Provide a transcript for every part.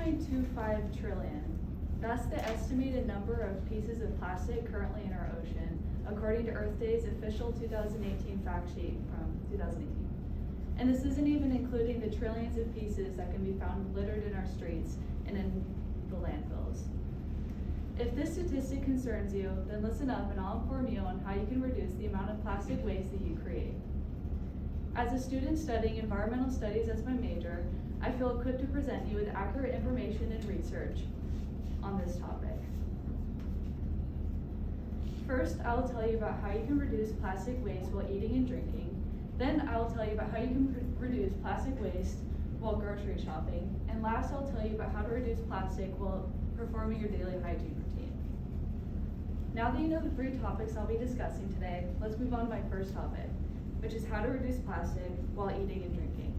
1.25 trillion. That's the estimated number of pieces of plastic currently in our ocean, according to Earth Day's official 2018 fact sheet from 2018. And this isn't even including the trillions of pieces that can be found littered in our streets and in the landfills. If this statistic concerns you, then listen up and I'll inform you on how you can reduce the amount of plastic waste that you create. As a student studying environmental studies as my major, I feel equipped to present you with accurate information and research on this topic. First, I will tell you about how you can reduce plastic waste while eating and drinking. Then I will tell you about how you can reduce plastic waste while grocery shopping. And last, I'll tell you about how to reduce plastic while performing your daily hygiene routine. Now that you know the 3 topics I'll be discussing today, let's move on to my first topic, which is how to reduce plastic while eating and drinking.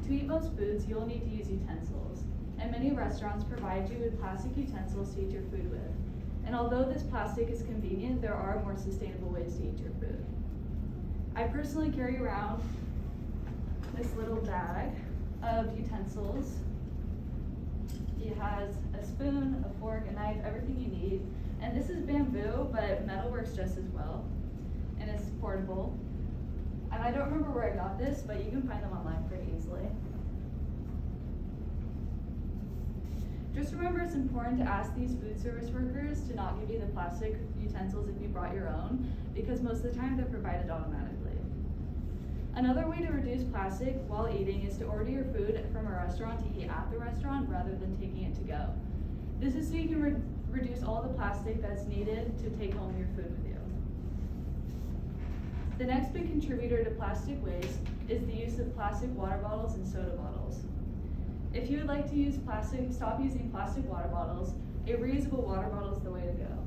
To eat most foods, you'll need to use utensils, and many restaurants provide you with plastic utensils to eat your food with. And although this plastic is convenient, there are more sustainable ways to eat your food. I personally carry around this little bag of utensils. It has a spoon, a fork, a knife, everything you need. And this is bamboo, but metal works just as well. And it's portable. And I don't remember where I got this, but you can find them online pretty easily. Just remember it's important to ask these food service workers to not give you the plastic utensils if you brought your own, because most of the time they're provided automatically. Another way to reduce plastic while eating is to order your food from a restaurant to eat at the restaurant rather than taking it to go. This is so you can reduce all the plastic that's needed to take home your food with you. The next big contributor to plastic waste is the use of plastic water bottles and soda bottles. If you would like to stop using plastic water bottles, a reusable water bottle is the way to go.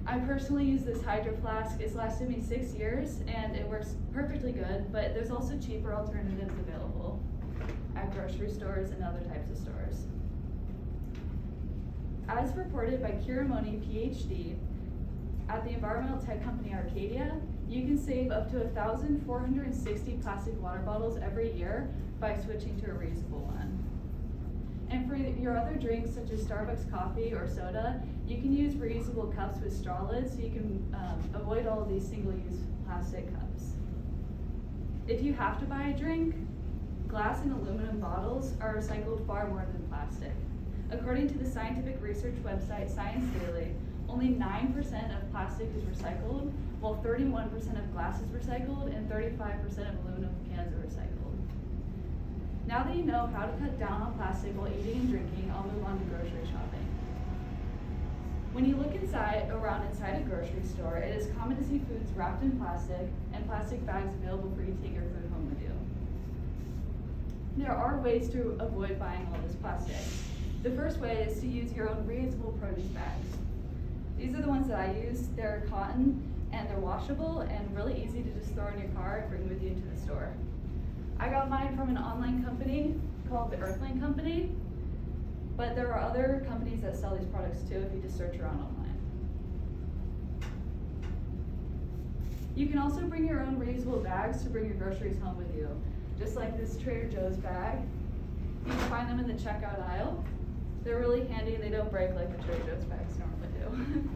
I personally use this Hydro Flask. It's lasted me 6 years and it works perfectly good, but there's also cheaper alternatives available at grocery stores and other types of stores. As reported by Kiramoni, PhD, at the environmental tech company Arcadia, you can save up to 1,460 plastic water bottles every year by switching to a reusable one. And for your other drinks, such as Starbucks coffee or soda, you can use reusable cups with straw lids so you can avoid all of these single-use plastic cups. If you have to buy a drink, glass and aluminum bottles are recycled far more than plastic. According to the scientific research website Science Daily, only 9% of plastic is recycled, while 31% of glass is recycled and 35% of aluminum cans are recycled. Now that you know how to cut down on plastic while eating and drinking, I'll move on to grocery shopping. When you look around inside a grocery store, it is common to see foods wrapped in plastic and plastic bags available for you to take your food home with you. There are ways to avoid buying all this plastic. The first way is to use your own reusable produce bags. These are the ones that I use. They're cotton and they're washable and really easy to just throw in your car and bring with you to the store. I got mine from an online company called the Earthling Company, but there are other companies that sell these products too if you just search around online. You can also bring your own reusable bags to bring your groceries home with you, just like this Trader Joe's bag. You can find them in the checkout aisle. They're really handy and they don't break like the Trader Joe's bags normally do.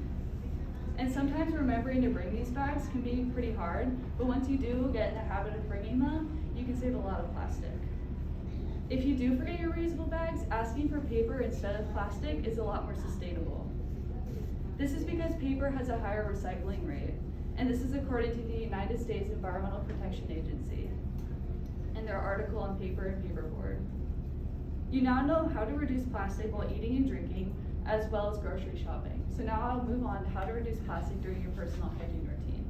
And sometimes remembering to bring these bags can be pretty hard, but once you do get in the habit of bringing them, you can save a lot of plastic. If you do forget your reusable bags, asking for paper instead of plastic is a lot more sustainable. This is because paper has a higher recycling rate, and this is according to the United States Environmental Protection Agency in their article on paper and paperboard. You now know how to reduce plastic while eating and drinking, as well as grocery shopping. So now I'll move on to how to reduce plastic during your personal hygiene routine.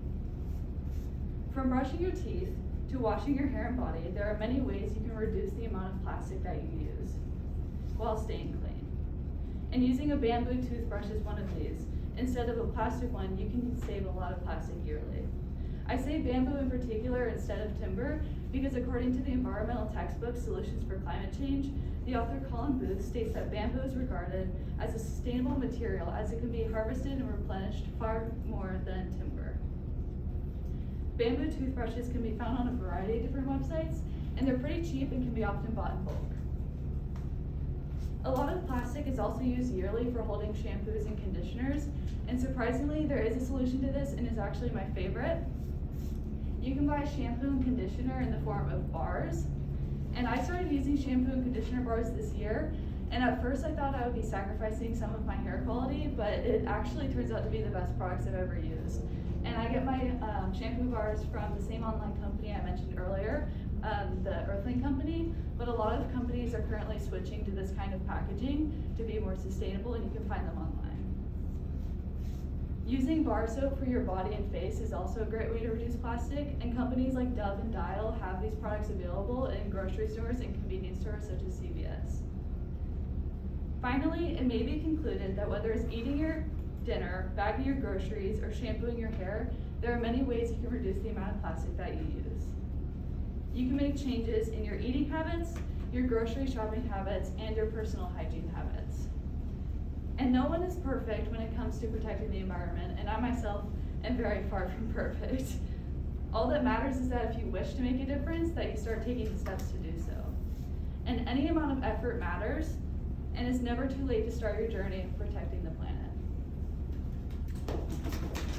From brushing your teeth to washing your hair and body, there are many ways you can reduce the amount of plastic that you use while staying clean. And using a bamboo toothbrush is one of these. Instead of a plastic one, you can save a lot of plastic yearly. I say bamboo in particular instead of timber because according to the environmental textbook, Solutions for Climate Change, the author Colin Booth states that bamboo is regarded as a sustainable material as it can be harvested and replenished far more than timber. Bamboo toothbrushes can be found on a variety of different websites, and they're pretty cheap and can be often bought in bulk. A lot of plastic is also used yearly for holding shampoos and conditioners, and surprisingly, there is a solution to this, and is actually my favorite. You can buy shampoo and conditioner in the form of bars, and I started using shampoo and conditioner bars this year, and at first I thought I would be sacrificing some of my hair quality, but it actually turns out to be the best products I've ever used. And I get my shampoo bars from the same online company I mentioned earlier, the Earthling company, but a lot of companies are currently switching to this kind of packaging to be more sustainable, and you can find them online. Using bar soap for your body and face is also a great way to reduce plastic, and companies like Dove and Dial have these products available in grocery stores and convenience stores such as CVS. Finally, it may be concluded that whether it's eating your dinner, bagging your groceries, or shampooing your hair, there are many ways you can reduce the amount of plastic that you use. You can make changes in your eating habits, your grocery shopping habits, and your personal hygiene habits. And no one is perfect when it comes to protecting the environment, and I myself am very far from perfect. All that matters is that if you wish to make a difference, that you start taking the steps to do so. And any amount of effort matters, and it's never too late to start your journey of protecting the planet.